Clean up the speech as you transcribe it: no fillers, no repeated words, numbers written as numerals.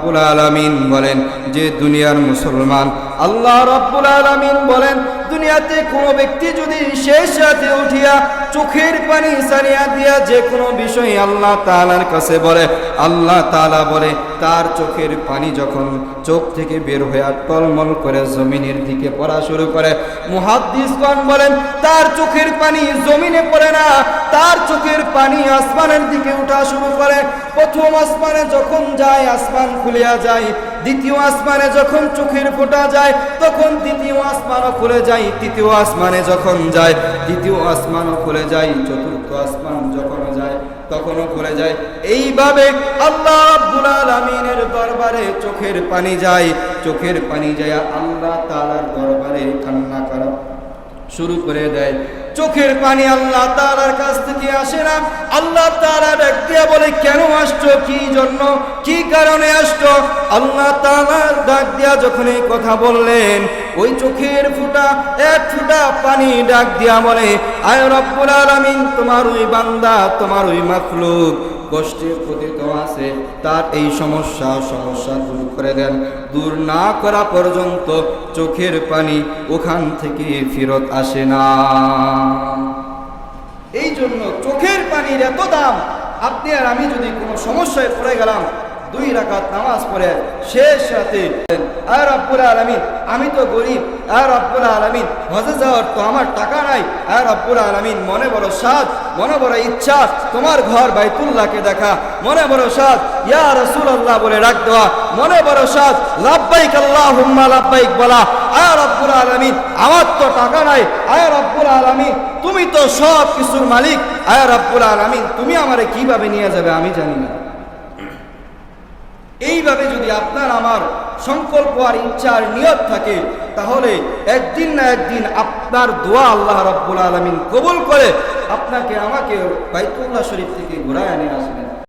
রাব্বুল আলামিন বলেন যে দুনিয়ার মুসলমান, আল্লাহ রাব্বুল আলামিন বলেন দুনিয়াতে কোনো ব্যক্তি যদি শেষ রাতে উঠিয়া চোখের পানি ছাড়িয়া দিয়া যে কোনো বিষয় আল্লাহ তাআলার কাছে বলে, আল্লাহ তাআলা বলে তার চোখের পানি যখন চোখ থেকে বের হয়ে টলমল করে জমিনের দিকে পড়া শুরু করে, মুহাদ্দিসগণ বলেন তার চোখের পানি জমিনে পড়ে না, তার চোখের পানি আসমানের দিকে ওঠা শুরু করে। প্রথম আসমানে যখন যায় আসমান খুলিয়া যায়, দ্বিতীয় আসমানে যখন চোখের ফোঁটা যায় তখন দ্বিতীয় আসমানও খুলে যায়, তৃতীয় আসমানে যখন যায় দ্বিতীয় আসমানও খুলে যায়, চতুর্থ আসমান যখন যায় তখনও খুলে যায়। এইভাবে আল্লাহ রাব্বুল আলামিনের দরবারে চোখের পানি যায়, চোখের পানি যায় আল্লাহ তাআলার দরবারে কান্না করা শুরু করে দেয়। চোখের পানি আল্লাহ তাআলার কাছ থেকে আসে না। আল্লাহ তাআলা ডাক দিয়া বলে কেন আসছো, কি জন্য, কি কারণে আসছো? আল্লাহ তাআলা ডাক দিয়া যখন এই কথা বললেন, ওই চোখের ফুটা এক ফুটা পানি ডাক দিয়া বলে আয় রব্বুল আলামিন, তোমার ওই বান্দা, তোমার ওই মাখলুক কষ্টে পতিত আছে, তার এই সমস্যা দূর করে দেন। দূর না করা পর্যন্ত চোখের পানি ওখান থেকে ফেরত আসে না। এই জন্য চোখের পানির এত দাম। আপনি আর আমি যদি কোনো সমস্যায় পড়ে গেলাম, 2 রাকাত নামাজ পড়ে শেষ রাতে আয় রব্বুল আলামিন আমি তো গরিব, আয় রব্বুল আলামিন হজে যাওয়ার তো আমার টাকা নাই, আয় রব্বুল আলামিন মনে বড় সাধ, মনে বড় ইচ্ছা তোমার ঘর বাইতুল্লাহকে দেখা, মনে বড় সাধ ইয়া রাসূলুল্লাহ বলে ডাক দেওয়া, মনে বড় সাধ লাব্বাইক আল্লাহুম্মা লাব্বাইক বলা। আয় রব্বুল আলামিন আমার তো টাকা নাই, আয় রব্বুল আলামিন তুমি তো সব কিছুর মালিক, আয় রব্বুল আলামিন তুমি আমারে কিভাবে নিয়ে যাবে আমি জানি না। এইভাবে যদি আপনার আমার সংকল্প আর ইচ্ছা আর নিয়ত থাকে, তাহলে একদিন না একদিন আপনার দোয়া আল্লাহ রাব্বুল আলামিন কবুল করে আপনাকে আমাকে বাইতুল্লাহ শরীফ থেকে ঘুরায় নিয়ে আসবেন।